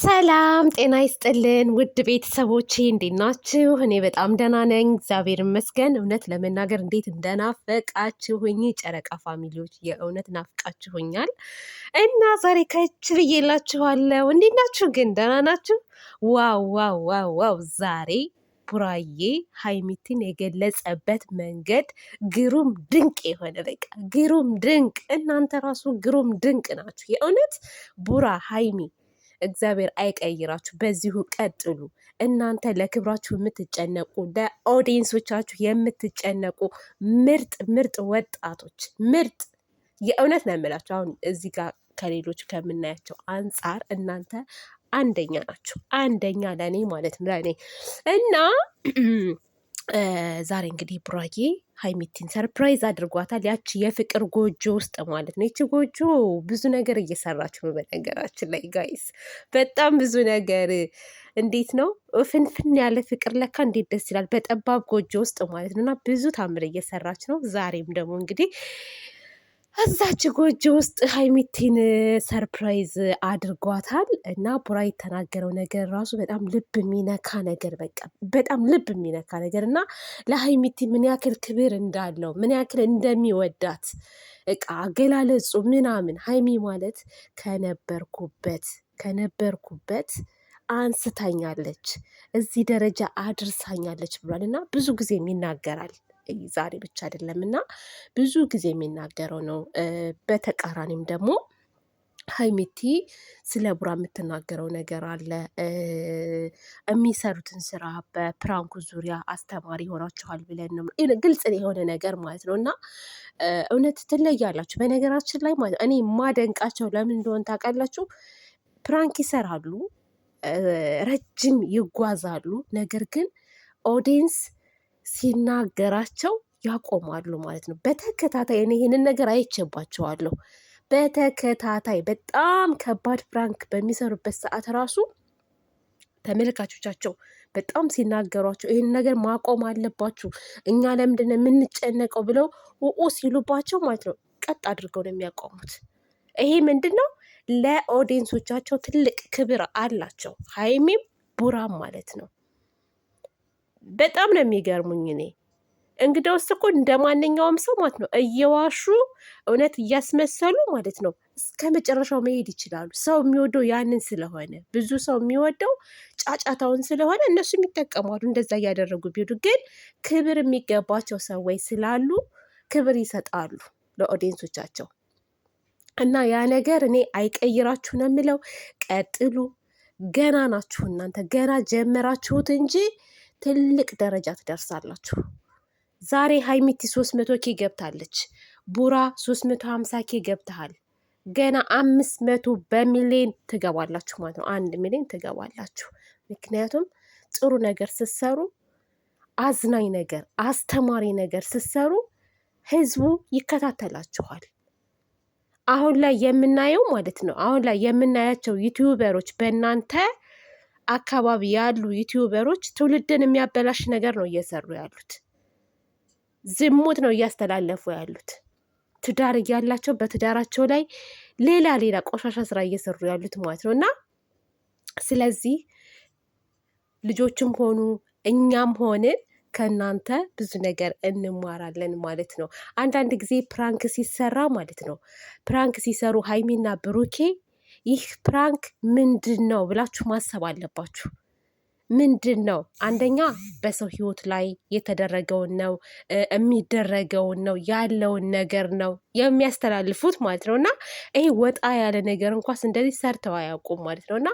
ሰላም ጤና ይስጥልን ውድ ቤተሰቦቼ እንዴት ናችሁ? እኔ በጣም ደህና ነኝ፣ እግዚአብሔር ይመስገን። እውነት ለመናገር እንዴት እንደናፈቃችሁኝ ጨረቃ ፋሚሊዎች፣ የእውነት ናፍቃችሁኛል እና ዛሬ ከች ብዬላችኋለሁ። እንዴት ናችሁ ግን? ደህና ናችሁ? ዋው ዋው ዋው ዋው! ዛሬ ቡራዬ ሀይሚቲን የገለጸበት መንገድ ግሩም ድንቅ የሆነ በቃ ግሩም ድንቅ። እናንተ ራሱ ግሩም ድንቅ ናችሁ የእውነት ቡራ ሀይሚ እግዚአብሔር አይቀይራችሁ፣ በዚሁ ቀጥሉ። እናንተ ለክብራችሁ የምትጨነቁ ለኦዲየንሶቻችሁ የምትጨነቁ ምርጥ ምርጥ ወጣቶች ምርጥ የእውነት ነው የምላችሁ። አሁን እዚህ ጋር ከሌሎች ከምናያቸው አንጻር እናንተ አንደኛ ናችሁ፣ አንደኛ ለእኔ ማለት ነው ለእኔ እና ዛሬ እንግዲህ ቡራዬ ሀይሚቲን ሰርፕራይዝ አድርጓታል። ያቺ የፍቅር ጎጆ ውስጥ ማለት ነው። ይቺ ጎጆ ብዙ ነገር እየሰራች ነው። በነገራችን ላይ ጋይስ በጣም ብዙ ነገር እንዴት ነው ፍንፍን ያለ ፍቅር ለካ እንዴት ደስ ይላል፣ በጠባብ ጎጆ ውስጥ ማለት ነው። እና ብዙ ታምር እየሰራች ነው። ዛሬም ደግሞ እንግዲህ እዛች ጎጆ ውስጥ ሀይሚቲን ሰርፕራይዝ አድርጓታል እና ቡራ የተናገረው ነገር ራሱ በጣም ልብ የሚነካ ነገር፣ በቃ በጣም ልብ የሚነካ ነገር እና ለሀይሚቲ ምን ያክል ክብር እንዳለው ምን ያክል እንደሚወዳት እቃ አገላለጹ ምናምን ሀይሚ ማለት ከነበርኩበት አንስታኛለች፣ እዚህ ደረጃ አድርሳኛለች ብሏል እና ብዙ ጊዜም ይናገራል። ዛሬ ብቻ አይደለም እና ብዙ ጊዜ የሚናገረው ነው። በተቃራኒም ደግሞ ሀይሚቲ ስለ ቡራ የምትናገረው ነገር አለ። የሚሰሩትን ስራ በፕራንኩ ዙሪያ አስተማሪ ይሆናችኋል ብለን ነው፣ ግልጽ የሆነ ነገር ማለት ነው እና እውነት ትለያላችሁ። በነገራችን ላይ ማለት እኔ ማደንቃቸው ለምን እንደሆነ ታውቃላችሁ? ፕራንክ ይሰራሉ፣ ረጅም ይጓዛሉ፣ ነገር ግን ኦዲየንስ ሲናገራቸው ያቆማሉ ማለት ነው። በተከታታይ እኔ ይህንን ነገር አይቼባቸዋለሁ። በተከታታይ በጣም ከባድ ፕራንክ በሚሰሩበት ሰዓት ራሱ ተመልካቾቻቸው በጣም ሲናገሯቸው ይህን ነገር ማቆም አለባችሁ፣ እኛ ለምንድን ነው የምንጨነቀው ብለው ውኡ ሲሉባቸው ማለት ነው ቀጥ አድርገው ነው የሚያቆሙት። ይሄ ምንድን ነው? ለኦዲየንሶቻቸው ትልቅ ክብር አላቸው፣ ሀይሚም ቡራም ማለት ነው። በጣም ነው የሚገርሙኝ። እኔ እንግዲያውስ እኮ እንደ ማንኛውም ሰው ማለት ነው እየዋሹ እውነት እያስመሰሉ ማለት ነው እስከ መጨረሻው መሄድ ይችላሉ። ሰው የሚወደው ያንን ስለሆነ፣ ብዙ ሰው የሚወደው ጫጫታውን ስለሆነ እነሱም ይጠቀማሉ እንደዛ እያደረጉ ቢሄዱ። ግን ክብር የሚገባቸው ሰዎች ስላሉ ክብር ይሰጣሉ ለኦዲየንሶቻቸው እና ያ ነገር እኔ አይቀይራችሁ ነው የምለው። ቀጥሉ፣ ገና ናችሁ እናንተ፣ ገና ጀመራችሁት እንጂ ትልቅ ደረጃ ትደርሳላችሁ። ዛሬ ሀይሚቲ 300K ገብታለች፣ ቡራ 350K ገብተሃል። ገና 500 በሚሊዮን ትገባላችሁ ማለት ነው። 1 ሚሊዮን ትገባላችሁ። ምክንያቱም ጥሩ ነገር ስትሰሩ፣ አዝናኝ ነገር፣ አስተማሪ ነገር ስትሰሩ ህዝቡ ይከታተላችኋል። አሁን ላይ የምናየው ማለት ነው አሁን ላይ የምናያቸው ዩቲዩበሮች በእናንተ አካባቢ ያሉ ዩቲዩበሮች ትውልድን የሚያበላሽ ነገር ነው እየሰሩ ያሉት። ዝሙት ነው እያስተላለፉ ያሉት። ትዳር እያላቸው በትዳራቸው ላይ ሌላ ቆሻሻ ስራ እየሰሩ ያሉት ማለት ነው እና ስለዚህ ልጆችም ሆኑ እኛም ሆንን ከእናንተ ብዙ ነገር እንማራለን ማለት ነው። አንዳንድ ጊዜ ፕራንክ ሲሰራ ማለት ነው ፕራንክ ሲሰሩ ሀይሚና ብሩኬ ይህ ፕራንክ ምንድን ነው ብላችሁ ማሰብ አለባችሁ። ምንድን ነው? አንደኛ በሰው ህይወት ላይ የተደረገውን ነው የሚደረገውን ነው ያለውን ነገር ነው የሚያስተላልፉት ማለት ነው እና ይሄ ወጣ ያለ ነገር እንኳስ እንደዚህ ሰርተው አያውቁም ማለት ነው እና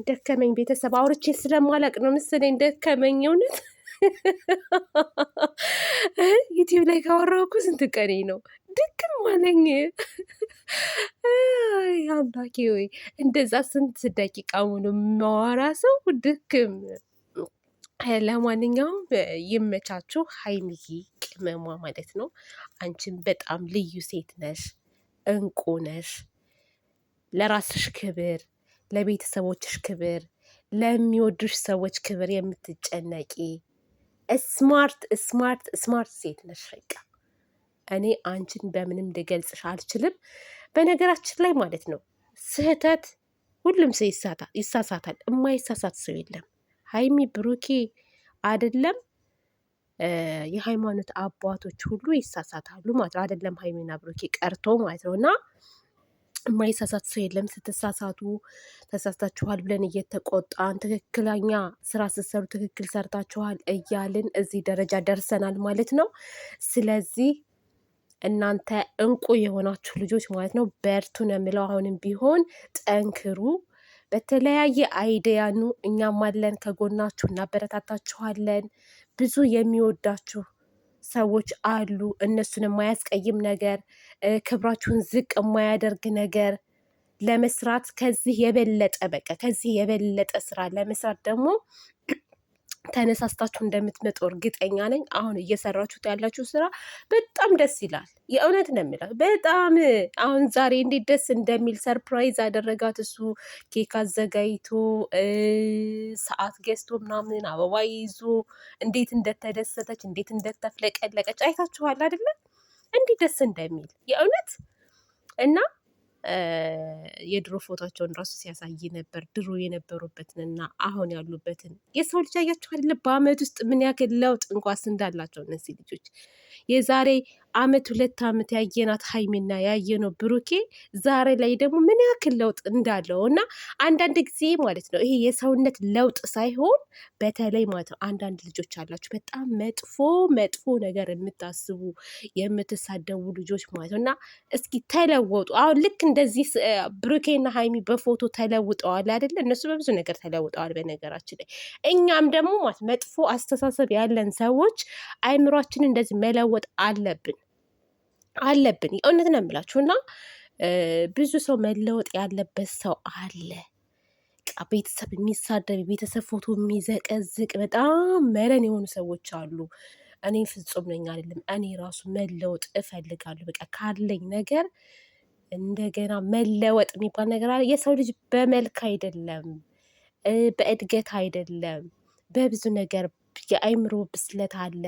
ደከመኝ። ቤተሰብ አውርቼ ስለማላቅ ነው መሰለኝ ደከመኝ እውነት። ዩቲዩብ ላይ ካወራሁ እኮ ስንት ቀኔ ነው፣ ድክም አለኝ። አምላኬ ወይ እንደዛ ስንት ደቂቃ ሙሉ ማዋራ ሰው ድክም። ለማንኛውም ይመቻችሁ። ሀይሚዬ ቅመሟ ማለት ነው። አንቺን በጣም ልዩ ሴት ነሽ፣ እንቁ ነሽ። ለራስሽ ክብር፣ ለቤተሰቦችሽ ክብር፣ ለሚወዱሽ ሰዎች ክብር የምትጨነቂ ስማርት ስማርት ስማርት ሴት ነሽ። በቃ እኔ አንቺን በምንም ልገልጽሽ አልችልም። በነገራችን ላይ ማለት ነው ስህተት ሁሉም ሰው ይሳሳታል። የማይሳሳት ሰው የለም። ሀይሚ ብሩኬ አይደለም የሃይማኖት አባቶች ሁሉ ይሳሳታሉ ማለት ነው። አይደለም ሀይሚና ብሩኬ ቀርቶ ማለት ነው። እና የማይሳሳት ሰው የለም። ስትሳሳቱ ተሳስታችኋል ብለን እየተቆጣን ትክክለኛ ስራ ስትሰሩ ትክክል ሰርታችኋል እያልን እዚህ ደረጃ ደርሰናል ማለት ነው። ስለዚህ እናንተ እንቁ የሆናችሁ ልጆች ማለት ነው በርቱ ነው የምለው። አሁንም ቢሆን ጠንክሩ፣ በተለያየ አይዲያ ኑ፣ እኛም አለን ከጎናችሁ፣ እናበረታታችኋለን። ብዙ የሚወዳችሁ ሰዎች አሉ። እነሱን የማያስቀይም ነገር፣ ክብራችሁን ዝቅ የማያደርግ ነገር ለመስራት ከዚህ የበለጠ በቃ ከዚህ የበለጠ ስራ ለመስራት ደግሞ ተነሳስታችሁ እንደምትመጡ እርግጠኛ ነኝ። አሁን እየሰራችሁት ያላችሁ ስራ በጣም ደስ ይላል። የእውነት ነው የምለው። በጣም አሁን ዛሬ እንዴት ደስ እንደሚል ሰርፕራይዝ አደረጋት። እሱ ኬክ አዘጋጅቶ ሰዓት ገዝቶ ምናምን አበባ ይዞ እንዴት እንደተደሰተች እንዴት እንደተፍለቀለቀች አይታችኋል አይደለ? እንዴት ደስ እንደሚል የእውነት እና የድሮ ፎቶቸውን ራሱ ሲያሳይ ነበር። ድሮ የነበሩበትንና አሁን ያሉበትን የሰው ልጅ አያችሁ አይደለ? በአመት ውስጥ ምን ያክል ለውጥ እንኳስ እንዳላቸው እነዚህ ልጆች። የዛሬ አመት 2 አመት ያየናት ሀይሚና ያየነው ብሩኬ ዛሬ ላይ ደግሞ ምን ያክል ለውጥ እንዳለው እና አንዳንድ ጊዜ ማለት ነው ይሄ የሰውነት ለውጥ ሳይሆን በተለይ ማለት ነው አንዳንድ ልጆች አላችሁ በጣም መጥፎ መጥፎ ነገር የምታስቡ የምትሳደቡ ልጆች ማለት ነው እና እስኪ ተለወጡ። አሁን ልክ እንደዚህ ብሩኬና ሀይሚ በፎቶ ተለውጠዋል አይደለ? እነሱ በብዙ ነገር ተለውጠዋል በነገራችን ላይ። እኛም ደግሞ ማለት መጥፎ አስተሳሰብ ያለን ሰዎች አይምሯችንን እንደዚህ መለወጥ አለብን። የእውነት ነው የምላችሁ እና ብዙ ሰው መለወጥ ያለበት ሰው አለ። ቤተሰብ የሚሳደብ ቤተሰብ ፎቶ የሚዘቀዝቅ በጣም መረን የሆኑ ሰዎች አሉ። እኔ ፍጹም ነኝ አይደለም። እኔ ራሱ መለወጥ እፈልጋለሁ። በቃ ካለኝ ነገር እንደገና መለወጥ የሚባል ነገር አለ። የሰው ልጅ በመልክ አይደለም፣ በእድገት አይደለም፣ በብዙ ነገር የአይምሮ ብስለት አለ፣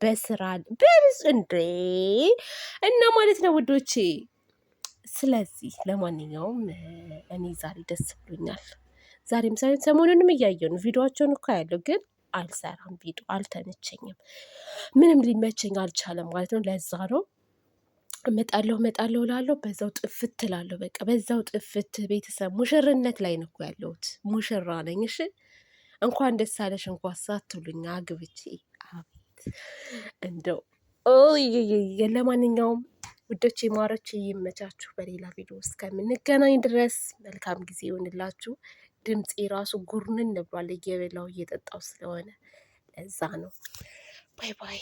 በስራ በብዙ እንዴ እና ማለት ነው ውዶቼ። ስለዚህ ለማንኛውም እኔ ዛሬ ደስ ብሎኛል። ዛሬም ሳይሆን ሰሞኑንም እያየሁ ነው። ቪዲዮቸውን እኮ ያለው ግን አልሰራም። ቪዲዮ አልተመቸኝም። ምንም ሊመቸኝ አልቻለም ማለት ነው። ለዛ ነው እመጣለሁ እላለሁ፣ በዛው ጥፍት እላለሁ። በቃ በዛው ጥፍት። ቤተሰብ ሙሽርነት ላይ ነው እኮ ያለሁት። ሙሽራ ነኝ። እሺ እንኳን ደስ አለሽ እንኳን ሳትሉኝ አግብቼ። አቤት እንደው ለማንኛውም ውዶቼ ማሮቼ ይመቻችሁ። በሌላ ቪዲዮ እስከምንገናኝ ድረስ መልካም ጊዜ ይሆንላችሁ። ድምፄ ራሱ ጉርንን ብሏል፣ እየበላው እየጠጣው ስለሆነ ለዛ ነው። ባይ ባይ።